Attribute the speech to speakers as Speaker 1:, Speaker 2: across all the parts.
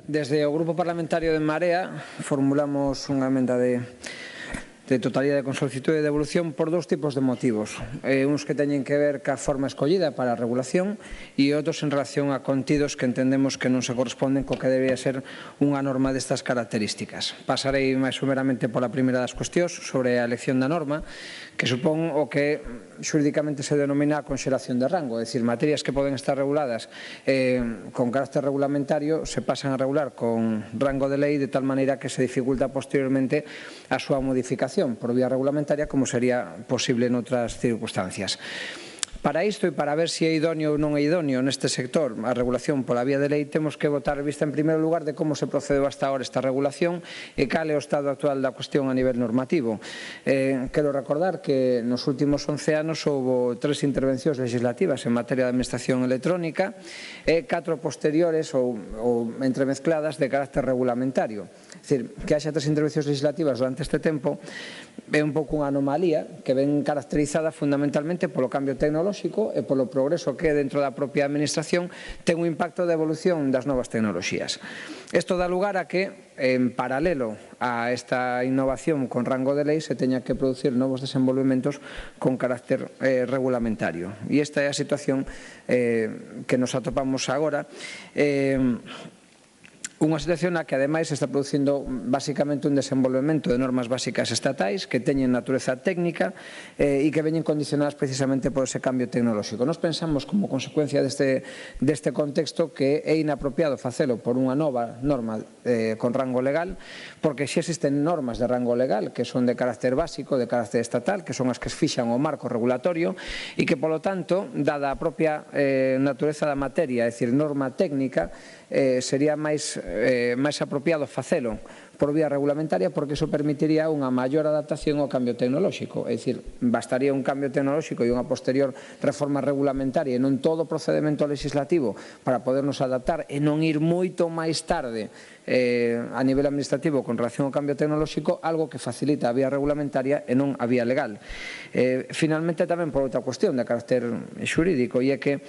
Speaker 1: Desde o Grupo Parlamentario de Marea formulamos unha emenda de totalidade con solicitude de devolución por dous tipos de motivos. Uns que teñen que ver ca forma escollida para a regulación e outros en relación a contidos que entendemos que non se corresponden co que debería ser unha norma destas características. Pasarei máis someramente pola primeira das cuestións sobre a elección da norma, que supón o que xurídicamente se denomina a conxelación de rango, é dicir, materias que poden estar reguladas con carácter regulamentario se pasan a regular con rango de lei de tal maneira que se dificulta posteriormente a súa modificación por vía regulamentaria como sería posible noutras circunstancias. Para isto e para ver se é idóneo ou non é idóneo neste sector a regulación pola vía de lei, temos que botar vista en primeiro lugar de como se procedeu hasta ahora esta regulación e cal é o estado actual da cuestión a nivel normativo. Quero recordar que nos últimos 11 anos houve 3 intervencións legislativas en materia de administración electrónica e 4 posteriores ou entremezcladas de carácter regulamentario. É dicir, que haxa 3 intervencións legislativas durante este tempo é un pouco unha anomalía que ven caracterizada fundamentalmente polo cambio tecnolóxico e polo progreso que dentro da propia administración ten un impacto de evolución das novas tecnoloxías. Isto dá lugar a que, en paralelo a esta innovación con rango de lei, se teña que producir novos desenvolvementos con carácter regulamentario. E esta é a situación que nos atopamos agora. Unha situación na que, ademais, está producindo basicamente un desenvolvemento de normas básicas estatais que teñen natureza técnica e que veñen condicionadas precisamente por ese cambio tecnolóxico. Nos pensamos, como consecuencia deste contexto, que é inapropiado facelo por unha nova norma con rango legal, porque xa existen normas de rango legal que son de carácter básico, de carácter estatal, que son as que fixan o marco regulatorio e que, polo tanto, dada a propia natureza da materia, é dicir, norma técnica, sería máis apropiado facelo por vía regulamentaria porque iso permitiría unha maior adaptación ao cambio tecnolóxico. É dicir, bastaría un cambio tecnolóxico e unha posterior reforma regulamentaria e non todo o procedemento legislativo para podernos adaptar e non ir moito máis tarde a nivel administrativo con relación ao cambio tecnolóxico, algo que facilita a vía regulamentaria e non a vía legal. Finalmente, tamén por outra cuestión de carácter xurídico, e é que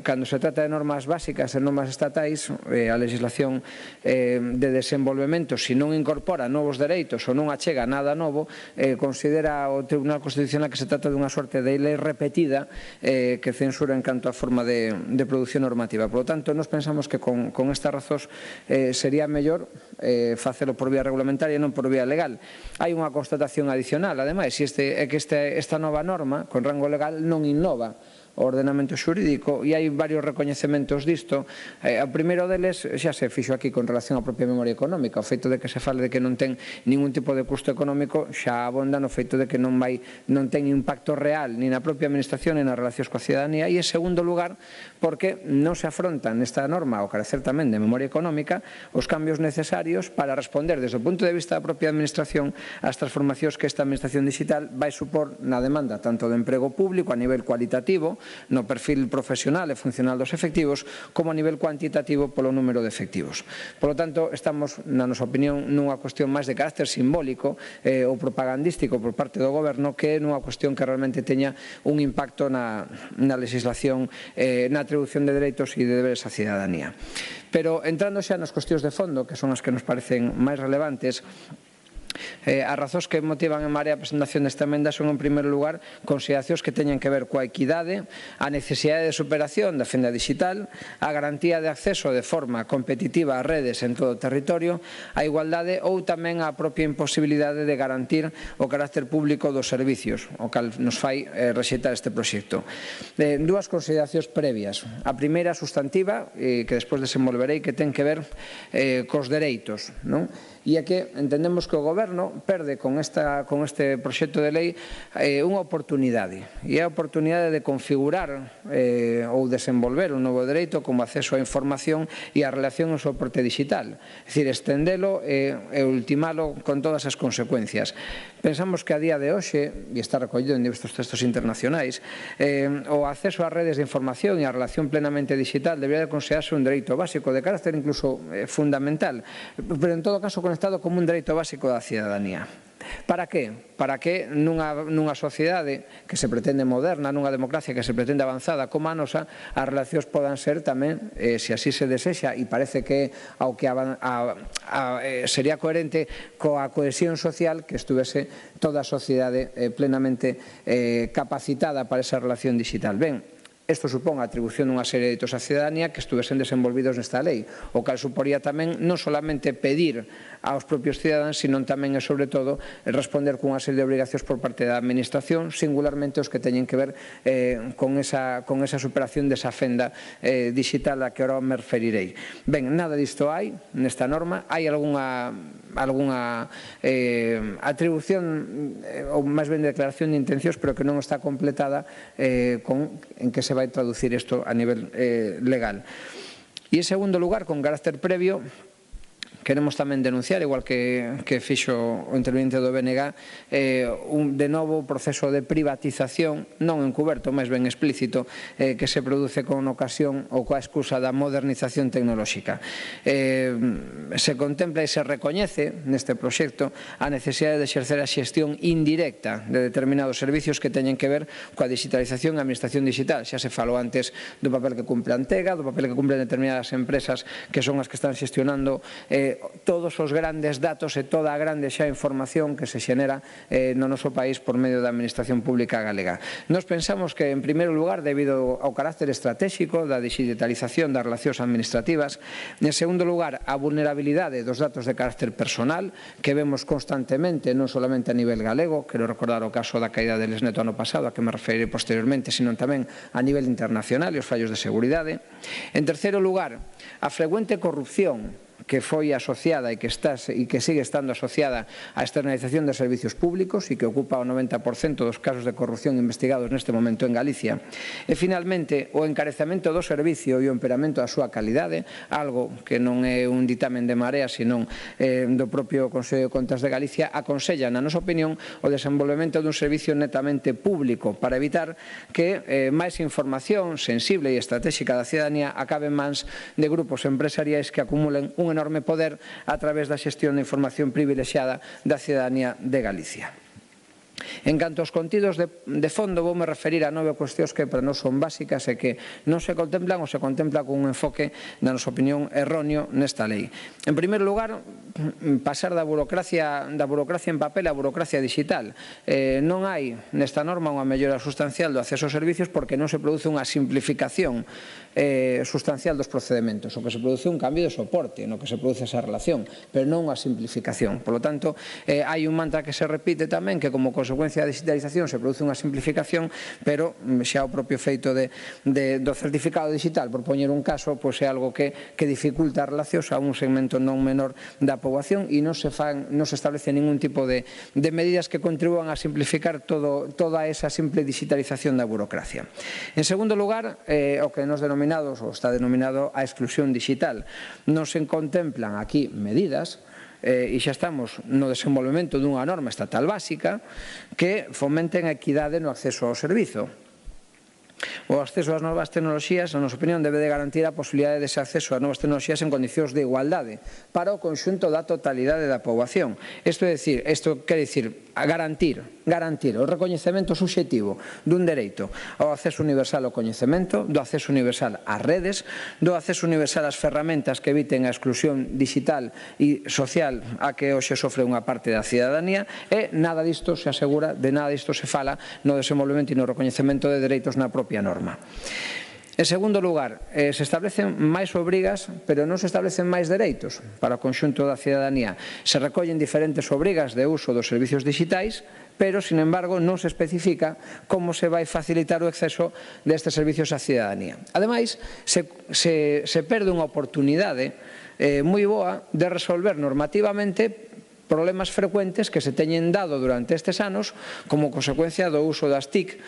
Speaker 1: cando se trata de normas básicas e normas estatais, a legislación de desenvolvemento, se non incorpora novos dereitos ou non achega nada novo, considera o Tribunal Constitucional que se trata dunha sorte de lei repetida que censura en canto a forma de produción normativa. Por lo tanto, nos pensamos que con estas razóns sería mellor facelo por vía regulamentaria e non por vía legal. Hai unha constatación adicional, ademais, é que esta nova norma con rango legal non innova o ordenamento xurídico e hai varios recoñecementos disto. O primeiro deles xa se fixo aquí con relación á propia memoria económica. O feito de que se fale de que non ten ningún tipo de custo económico xa abonda no feito de que non ten impacto real ni na propia administración ni nas relacións coa cidadanía. E, en segundo lugar, porque non se afrontan nesta norma, ao carecer tamén de memoria económica, os cambios necesarios para responder desde o punto de vista da propia administración ás transformacións que esta administración digital vai supor na demanda tanto de emprego público a nivel cualitativo, no perfil profesional e funcional dos efectivos, como a nivel cuantitativo polo número de efectivos. Por lo tanto, estamos, na nosa opinión, nunha cuestión máis de carácter simbólico ou propagandístico por parte do Goberno que nunha cuestión que realmente teña un impacto na legislación, na atribución de dereitos e de deberes á cidadanía. Pero, entrando xa nas cuestións de fondo, que son as que nos parecen máis relevantes, as razóns que motivan en Marea a presentación desta emenda son, en primeiro lugar, consideracións que teñen que ver coa equidade, a necesidade de superación da fenda digital, a garantía de acceso de forma competitiva ás redes en todo o territorio, a igualdade ou tamén a propia imposibilidade de garantir o carácter público dos servicios, o cal nos fai rexeitar este proxecto. Dúas consideracións previas. A primeira, substantiva, que despois desenvolverei, que ten que ver cos dereitos, non? E é que entendemos que o Goberno perde con este proxecto de lei unha oportunidade, e é a oportunidade de configurar ou desenvolver un novo dereito como acceso á información e a relación ao soporte digital, é dicir, estendelo e ultimalo con todas as consecuencias. Pensamos que a día de hoxe, e está recollido en diversos textos internacionais, o acceso ás redes de información e a relación plenamente digital debería de considerarse un dereito básico de carácter incluso fundamental, pero en todo caso con conectado como un dereito básico da cidadanía. Para que? Para que nunha sociedade que se pretende moderna, nunha democracia que se pretende avanzada como a nosa, as relacións podan ser tamén, se así se desexa, e parece que ao que sería coherente coa cohesión social, que estuvese toda a sociedade plenamente capacitada para esa relación digital. Ben, isto supón a atribución dunha serie de deitos á cidadanía que estuvesen desenvolvidos nesta lei, o cal suporía tamén non solamente pedir aos propios cidadáns, sino tamén e sobre todo responder cunha serie de obrigacións por parte da administración, singularmente os que teñen que ver con esa superación desa fenda digital a que ahora me referirei. Ben, nada disto hai nesta norma, hai algunha atribución ou máis ben declaración de intencións, pero que non está completada en que se vai traducir isto a nivel legal. E en segundo lugar, con carácter previo, queremos tamén denunciar, igual que fixo o interveniente do BNG, de novo o proceso de privatización, non encuberto, máis ben explícito, que se produce con ocasión ou coa excusa da modernización tecnolóxica. Se contempla e se recoñece neste proxecto a necesidade de exercer a xestión indirecta de determinados servicios que teñen que ver coa digitalización e a administración digital. Xa se falou antes do papel que cumple Antega, do papel que cumplen determinadas empresas que son as que están xestionando todos os grandes datos e toda a grande xa información que se xenera no noso país por medio da Administración Pública Galega. Nos pensamos que, en primeiro lugar, debido ao carácter estratégico da digitalización das relacións administrativas, en segundo lugar, a vulnerabilidade dos datos de carácter personal que vemos constantemente, non solamente a nivel galego, quero recordar o caso da caída del SNET ano pasado, a que me referiré posteriormente, sino tamén a nivel internacional e os fallos de seguridade. En terceiro lugar, a frecuente corrupción que foi asociada e que sigue estando asociada á externalización de servicios públicos e que ocupa o 90% dos casos de corrupción investigados neste momento en Galicia. E, finalmente, o encarecemento do servicio e o empeoramento da súa calidade, algo que non é un ditamen de Marea, senón do propio Consello de Contas de Galicia, aconsella, na nosa opinión, o desenvolvemento dun servicio netamente público para evitar que máis información sensible e estratégica da cidadanía acabe en mans de grupos empresariais que acumulen un enorme poder a través da xestión de información privilexiada da cidadanía de Galicia. En canto aos contidos de fondo, voume referir a 9 cuestións que para nós son básicas e que non se contemplan ou se contempla con un enfoque, na nosa opinión, erróneo nesta lei. En primeiro lugar, pasar da burocracia en papel á burocracia digital. Non hai nesta norma unha mellora sustancial do acceso aos servicios porque non se produce unha simplificación sustancial dos procedementos. O que se produce é un cambio de soporte no que se produce esa relación, pero non unha simplificación. Por lo tanto, hai un mantra que se repite tamén, que como consecuencia da digitalización se produce unha simplificación, pero xa o propio feito do certificado digital, por poñer un caso, é algo que dificulta as relacións a un segmento non menor da poboación e non se establece ningún tipo de medidas que contribuan a simplificar toda esa simple digitalización da burocracia. En segundo lugar, o que nos denominados, ou está denominado a exclusión digital. Non se contemplan aquí medidas e xa estamos no desenvolvemento dunha norma estatal básica que fomenten a equidade no acceso ao servizo. O acceso ás novas tecnoloxías, na nosa opinión, debe de garantir a posibilidade dese acceso ás novas tecnoloxías en condicións de igualdade para o conxunto da totalidade da poboación. Isto quere dicir garantir o recoñecemento subxectivo dun dereito ao acceso universal ao coñecemento, do acceso universal ás redes, do acceso universal ás ferramentas que eviten a exclusión digital e social a que hoxe sofre unha parte da cidadanía, e nada disto se asegura, de nada disto se fala no desenvolvemento e no recoñecemento de dereitos na propia norma. En segundo lugar, se establecen máis obrigas, pero non se establecen máis dereitos para o conxunto da cidadanía. Se recollen diferentes obrigas de uso dos servicios digitais, pero, sin embargo, non se especifica como se vai facilitar o acceso destes servicios á cidadanía. Ademais, se perde unha oportunidade moi boa de resolver normativamente problemas frecuentes que se teñen dado durante estes anos como consecuencia do uso das TIC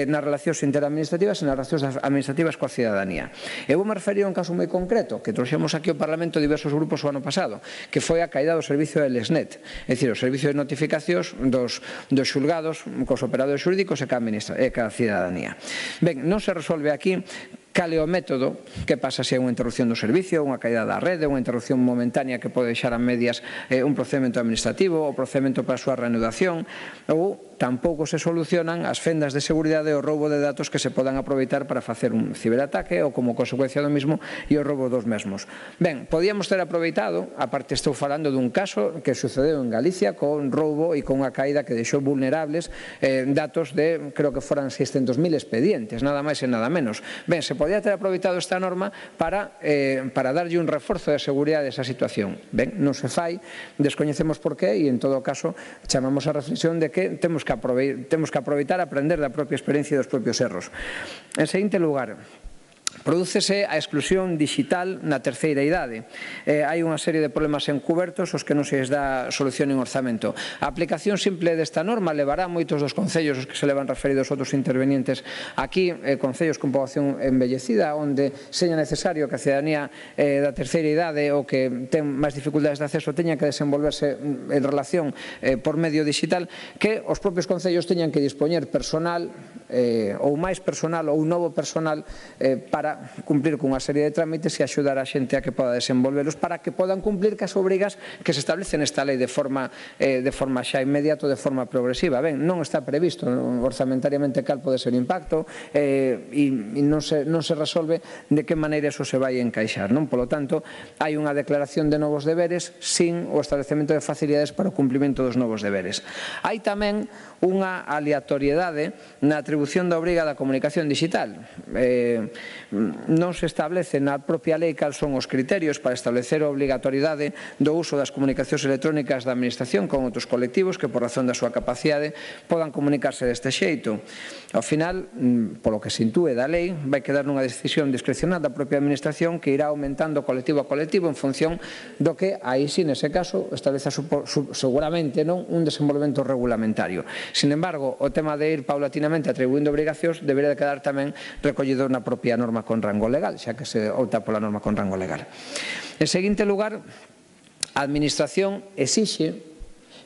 Speaker 1: nas relacións interadministrativas e nas relacións administrativas coa cidadanía. Eu vou me referir a un caso moi concreto que trouxemos aquí ao Parlamento diversos grupos o ano pasado, que foi a caída do servicio del SNET, é dicir, o servicio de notificacións dos xulgados cos operadores xurídicos e ca cidadanía. Ben, non se resolve aquí cal é o método, que pasa se é unha interrupción do servicio, unha caída da rede, unha interrupción momentánea que pode deixar a medias un procedimento administrativo, o procedimento para a súa reanudación, ou tampouco se solucionan as fendas de seguridade e o roubo de datos que se podan aproveitar para facer un ciberataque ou como consecuencia do mismo e o roubo dos mesmos. Ben, podíamos ter aproveitado, aparte estou falando dun caso que sucedeu en Galicia con roubo e con unha caída que deixou vulnerables datos de, creo que foran 600.000 expedientes, nada máis e nada menos. Ben, se podía ter aproveitado esta norma para darlle un reforzo de seguridade a esa situación. Ben, non se fai, descoñecemos por qué e en todo caso chamamos a reflexión de que temos que aproveitar a aprender da propia experiencia e dos propios erros. En seguinte lugar, prodúcese a exclusión digital na terceira idade. Hai unha serie de problemas encubertos aos que non se dá solución en orzamento. A aplicación simple desta norma levará moitos dos concellos os que se levan referidos outros intervenientes aquí, concellos con poboación envellecida, onde seña necesario que a cidadanía da terceira idade ou que ten máis dificultades de acceso teña que desenvolverse en relación por medio digital, que os propios concellos teñan que dispoñer personal ou máis personal ou novo personal para cumplir cunha serie de trámites e axudar a xente a que poda desenvolvelos para que podan cumplir cas obrigas que se establecen nesta lei de forma xa inmediata, de forma progresiva. Ben, non está previsto orzamentariamente cal pode ser o impacto e non se resolve de que maneira eso se vai encaixar. Polo tanto, hai unha declaración de novos deberes sin o establecemento de facilidades para o cumplimento dos novos deberes. Hai tamén unha aleatoriedade na atribución da obriga da comunicación digital. Non se establece na propia lei cal son os criterios para establecer a obrigatoriedade do uso das comunicacións electrónicas da Administración con outros colectivos que, por razón da súa capacidade, podan comunicarse deste xeito. Ao final, polo que se intúe da lei, vai quedar nunha decisión discrecional da propia Administración que irá aumentando colectivo a colectivo en función do que, aí sí, nese caso, estableza seguramente un desenvolvemento regulamentario. Sin embargo, o tema de ir paulatinamente atribuindo obrigacións debería de quedar tamén recollido na propia norma con rango legal, xa que se opta pola norma con rango legal. En seguinte lugar, a Administración exixe,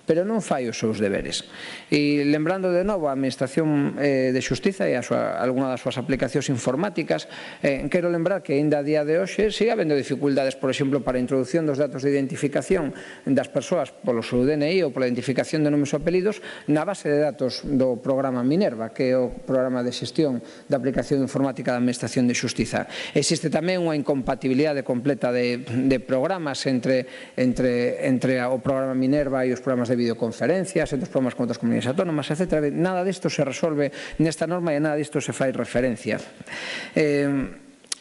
Speaker 1: pero non fai os seus deberes. E lembrando de novo a Administración de Xustiza e algunha das súas aplicacións informáticas, quero lembrar que ainda a día de hoxe sigue habendo dificultades, por exemplo, para a introducción dos datos de identificación das persoas polo seu DNI ou pola identificación de nomes ou apelidos na base de datos do programa Minerva, que é o programa de xestión da aplicación informática da Administración de Xustiza. Existe tamén unha incompatibilidade completa de programas entre o programa Minerva e os programas de videoconferencias, entre os programas con outras comunidades autónomas, etc. Nada disto se resolve nesta norma e nada disto se fai referencia.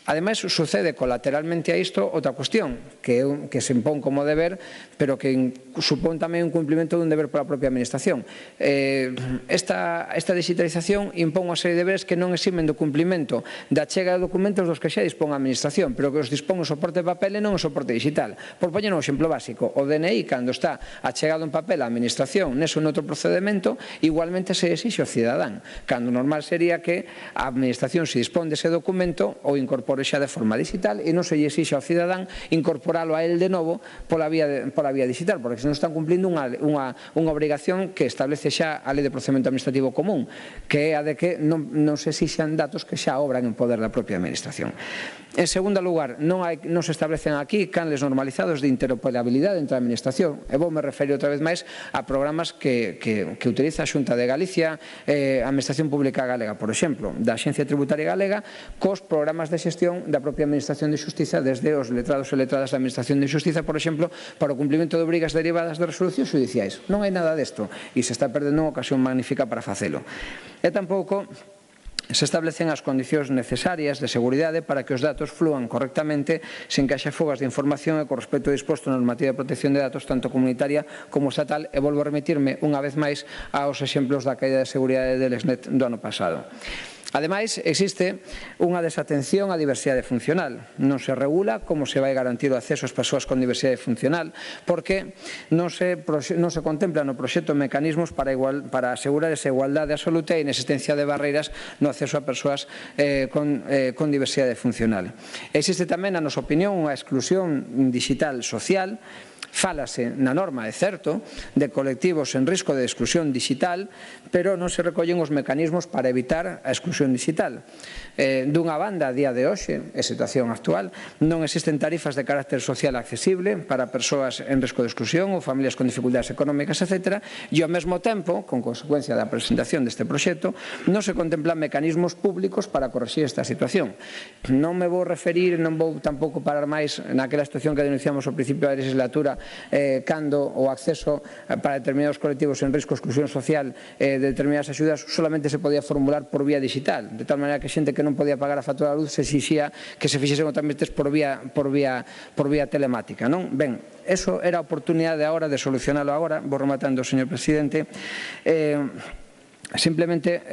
Speaker 1: Ademais, sucede colateralmente a isto outra cuestión, que se impón como deber, pero que supón tamén un cumplimento dun deber pola propia Administración. Esta digitalización impón unha serie de deberes que non eximen do cumplimento da achega de documentos dos que xa dispón a Administración, pero que os dispón o soporte de papel e non o soporte digital. Por poñer un exemplo básico, o DNI, cando está achegado en papel á Administración nese outro procedimento, igualmente se exixe ao cidadán, cando normal sería que a Administración se dispón dese documento ou incorpore xa de forma digital e non se lle exixe ao cidadán incorporalo a él de novo pola vía digital, porque senón están cumplindo unha obrigación que establece xa a Lei de Procedimento Administrativo Común, que é a de que non se exixan datos que xa obran en poder da propia Administración. En segundo lugar, non se establecen aquí canles normalizados de interoperabilidade entre a Administración, e vou me referir outra vez máis a programas que utiliza a Xunta de Galicia, a Administración Pública Galega, por exemplo, da Axencia Tributaria Galega, cos programas de xestión da propia Administración de Xustiza, desde os letrados e letradas da Administración de Xustiza, por exemplo, para o cumplimento de obrigas derivadas de resolucións judiciais. Non hai nada desto e se está perdendo unha ocasión magnífica para facelo. E tampouco se establecen as condicións necesarias de seguridade para que os datos flúan correctamente sen que haxa fugas de información e con respecto disposto na normativa de protección de datos tanto comunitaria como estatal, e volvo a remitirme unha vez máis aos exemplos da caída de seguridade del Exnet do ano pasado. Ademais, existe unha desatención á diversidade funcional. Non se regula como se vai garantir o acceso ás persoas con diversidade funcional, porque non se contempla no proxecto mecanismos para asegurar esa igualdade absoluta e a inexistencia de barreiras no acceso a persoas con diversidade funcional. Existe tamén, na nosa opinión, unha exclusión digital social. Fálase na norma, é certo, de colectivos en risco de exclusión digital, pero non se recollen os mecanismos para evitar a exclusión exclusión digital. Dunha banda, a día de hoxe, é situación actual, non existen tarifas de carácter social accesible para persoas en risco de exclusión ou familias con dificultades económicas, etc. E, ao mesmo tempo, con consecuencia da presentación deste proxecto, non se contemplan mecanismos públicos para corrixir esta situación. Non me vou referir, non vou tampouco parar máis naquela situación que denunciamos ao principio da legislatura, cando o acceso para determinados colectivos en risco de exclusión social de determinadas axudas solamente se podía formular por vía digital, de tal maneira que xente que non podía pagar a factura da luz se exixía que se fixesen os trámites por vía telemática, non? Ben, eso era a oportunidade agora de solucionalo agora. Vou rematando, señor presidente. Simplemente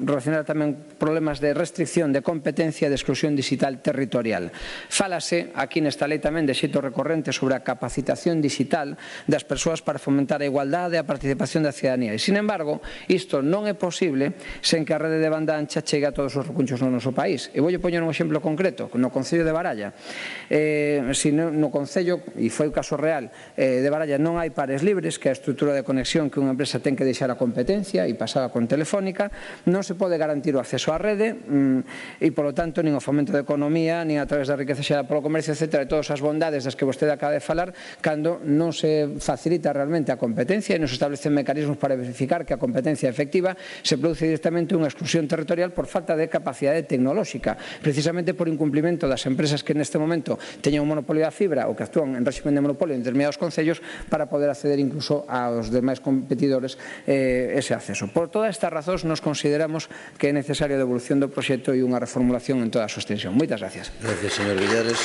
Speaker 1: relacionar tamén problemas de restricción de competencia de exclusión digital territorial. Fálase aquí nesta lei tamén de xeito recorrente sobre a capacitación digital das persoas para fomentar a igualdade e a participación da cidadanía. E, sin embargo, isto non é posible sen que a rede de banda ancha chegue a todos os recunchos no noso país. E voulle poñer un exemplo concreto. No Concello de Baralla, no Concello, e foi o caso real, de Baralla non hai pares libres, que é a estrutura de conexión que unha empresa ten que deixar a competencia e pasar con Telefónica, non se pode garantir o acceso á rede e, polo tanto, nin o fomento da economía, nin a través da riqueza xerada polo comercio, etc., de todas as bondades das que vostede acaba de falar, cando non se facilita realmente a competencia e non se establecen mecanismos para verificar que a competencia efectiva se produce directamente unha exclusión territorial por falta de capacidade tecnolóxica, precisamente por incumplimento das empresas que neste momento teñen un monopolio da fibra ou que actúan en régimen de monopolio en determinados concellos para poder acceder incluso aos demais competidores ese acceso. Por todas estas razóns, nos consideramos que é necesaria a devolución do proxecto e unha reformulación en toda a súa extensión. Moitas gracias.
Speaker 2: Gracias, señor Villares.